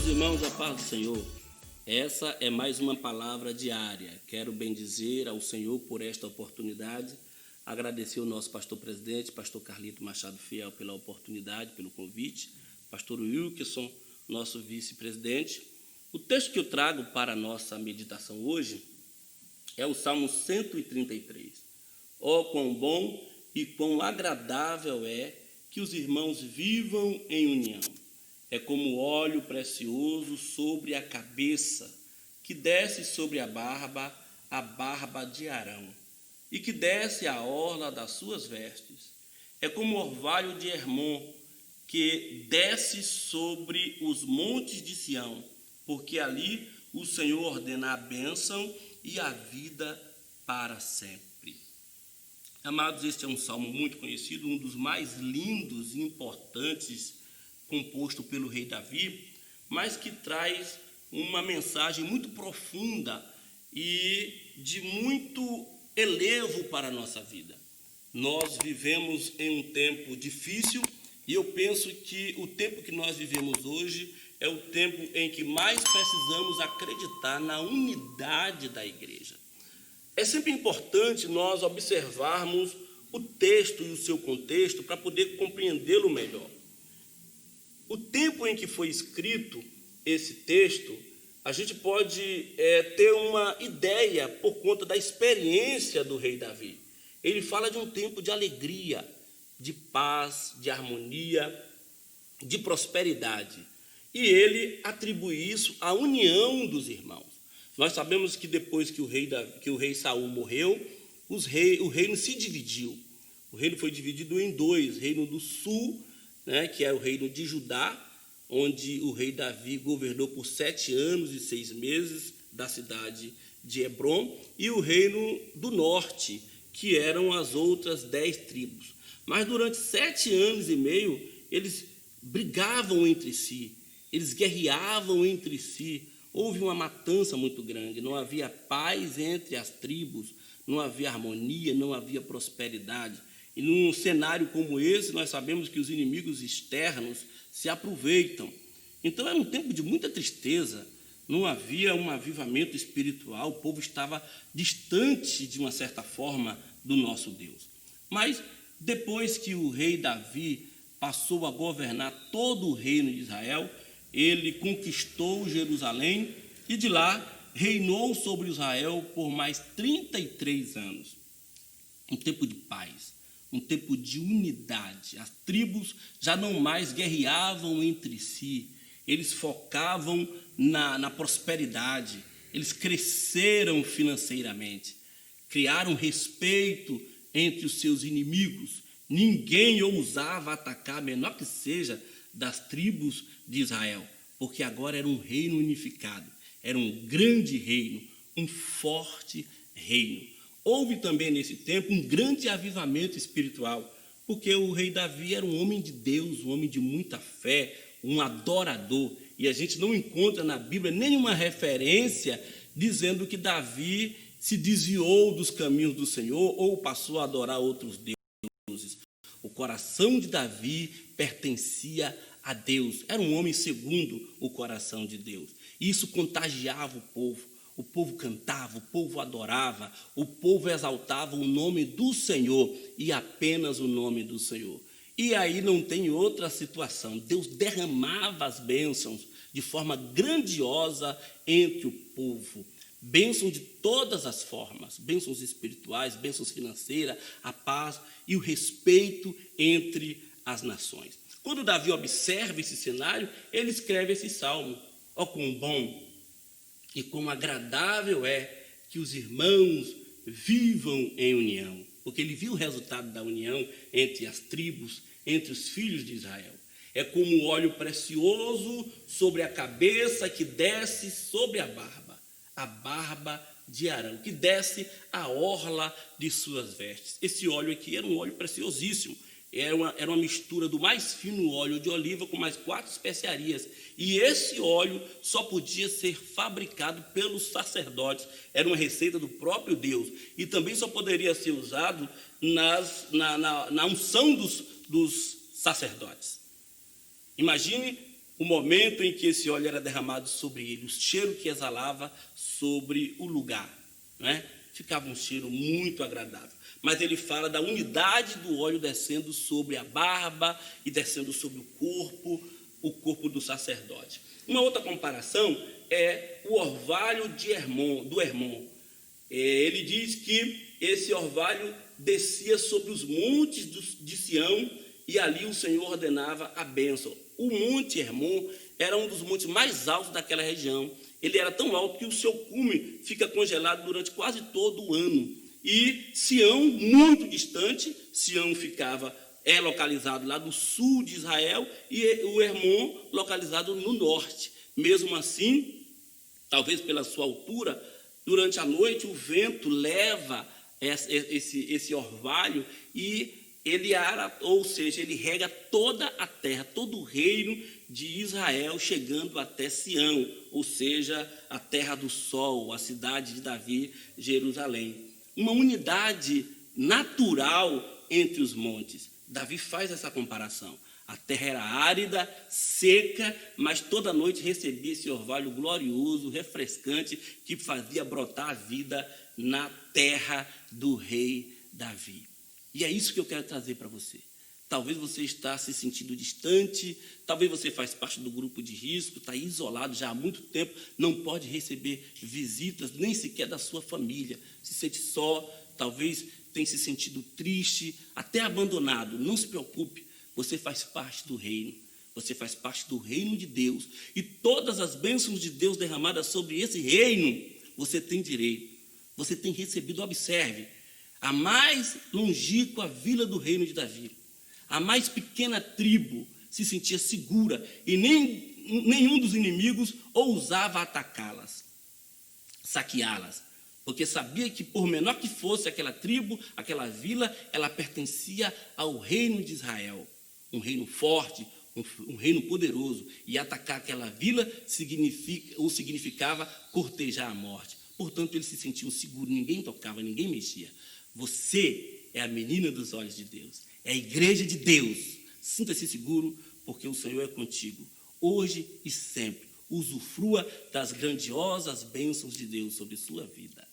Meus irmãos, a paz do Senhor, essa é mais uma palavra diária. Quero bendizer ao Senhor por esta oportunidade, agradecer ao nosso pastor presidente, pastor Carlito Machado Fiel, pela oportunidade, pelo convite, pastor Wilkerson, nosso vice-presidente. O texto que eu trago para a nossa meditação hoje é o Salmo 133. Ó, quão bom e quão agradável é que os irmãos vivam em união. É como óleo precioso sobre a cabeça, que desce sobre a barba de Arão, e que desce a orla das suas vestes. É como orvalho de Hermon, que desce sobre os montes de Sião, porque ali o Senhor ordena a bênção e a vida para sempre. Amados, este é um salmo muito conhecido, um dos mais lindos e importantes, composto pelo rei Davi, mas que traz uma mensagem muito profunda e de muito elevo para a nossa vida. Nós vivemos em um tempo difícil e eu penso que o tempo que nós vivemos hoje é o tempo em que mais precisamos acreditar na unidade da igreja. É sempre importante nós observarmos o texto e o seu contexto para poder compreendê-lo melhor. O tempo em que foi escrito esse texto, a gente pode ter uma ideia por conta da experiência do rei Davi. Ele fala de um tempo de alegria, de paz, de harmonia, de prosperidade. E ele atribui isso à união dos irmãos. Nós sabemos que depois que o rei Saul morreu, o reino se dividiu. O reino foi dividido em dois: reino do sul, que é o reino de Judá, onde o rei Davi governou por 7 anos e 6 meses da cidade de Hebrom, e o reino do norte, que eram as outras 10 tribos. Mas durante 7 anos e meio, eles brigavam entre si, eles guerreavam entre si, houve uma matança muito grande, não havia paz entre as tribos, não havia harmonia, não havia prosperidade. E num cenário como esse, nós sabemos que os inimigos externos se aproveitam. Então, era um tempo de muita tristeza, não havia um avivamento espiritual, o povo estava distante, de uma certa forma, do nosso Deus. Mas, depois que o rei Davi passou a governar todo o reino de Israel, ele conquistou Jerusalém e de lá reinou sobre Israel por mais 33 anos. Um tempo de paz, um tempo de unidade. As tribos já não mais guerreavam entre si, eles focavam na prosperidade, eles cresceram financeiramente, criaram respeito entre os seus inimigos. Ninguém ousava atacar, menor que seja, das tribos de Israel, porque agora era um reino unificado, era um grande reino, um forte reino. Houve também nesse tempo um grande avivamento espiritual, porque o rei Davi era um homem de Deus, um homem de muita fé, um adorador, e a gente não encontra na Bíblia nenhuma referência dizendo que Davi se desviou dos caminhos do Senhor ou passou a adorar outros deuses. O coração de Davi pertencia a Deus, era um homem segundo o coração de Deus, e isso contagiava o povo. O povo cantava, o povo adorava, o povo exaltava o nome do Senhor e apenas o nome do Senhor. E aí não tem outra situação. Deus derramava as bênçãos de forma grandiosa entre o povo. Bênçãos de todas as formas, bênçãos espirituais, bênçãos financeiras, a paz e o respeito entre as nações. Quando Davi observa esse cenário, ele escreve esse salmo. Ó, quão bom e quão agradável é que os irmãos vivam em união, porque ele viu o resultado da união entre as tribos, entre os filhos de Israel. É como óleo precioso sobre a cabeça que desce sobre a barba de Arão, que desce a orla de suas vestes. Esse óleo aqui era um óleo preciosíssimo, era uma mistura do mais fino óleo de oliva com mais 4 especiarias. E esse óleo só podia ser fabricado pelos sacerdotes. Era uma receita do próprio Deus. E também só poderia ser usado na unção dos sacerdotes. Imagine o momento em que esse óleo era derramado sobre ele, o cheiro que exalava sobre o lugar, né? Ficava um cheiro muito agradável. Mas ele fala da unidade do óleo descendo sobre a barba e descendo sobre o corpo do sacerdote. Uma outra comparação é o orvalho do Hermon. Ele diz que esse orvalho descia sobre os montes de Sião e ali o Senhor ordenava a bênção. O Monte Hermon era um dos montes mais altos daquela região. Ele era tão alto que o seu cume fica congelado durante quase todo o ano. E Sião, muito distante, Sião é localizado lá no sul de Israel e o Hermon localizado no norte. Mesmo assim, talvez pela sua altura, durante a noite o vento leva esse orvalho e ele ele rega toda a terra, todo o reino de Israel, chegando até Sião, ou seja, a terra do sol, a cidade de Davi, Jerusalém. Uma unidade natural entre os montes. Davi faz essa comparação. A terra era árida, seca, mas toda noite recebia esse orvalho glorioso, refrescante, que fazia brotar a vida na terra do rei Davi. E é isso que eu quero trazer para você. Talvez você está se sentindo distante, talvez você faz parte do grupo de risco, está isolado já há muito tempo, não pode receber visitas, nem sequer da sua família, se sente só, talvez tenha se sentido triste, até abandonado. Não se preocupe, você faz parte do reino, você faz parte do reino de Deus, e todas as bênçãos de Deus derramadas sobre esse reino, você tem direito, você tem recebido. Observe, a mais longínqua vila do reino de Davi, a mais pequena tribo se sentia segura e nenhum dos inimigos ousava atacá-las, saqueá-las, porque sabia que, por menor que fosse aquela tribo, aquela vila, ela pertencia ao reino de Israel, um reino forte, um reino poderoso, e atacar aquela vila significava cortejar a morte. Portanto, eles se sentiam seguros, ninguém tocava, ninguém mexia. Você é a menina dos olhos de Deus, é a igreja de Deus. Sinta-se seguro, porque o Senhor é contigo, hoje e sempre. Usufrua das grandiosas bênçãos de Deus sobre sua vida.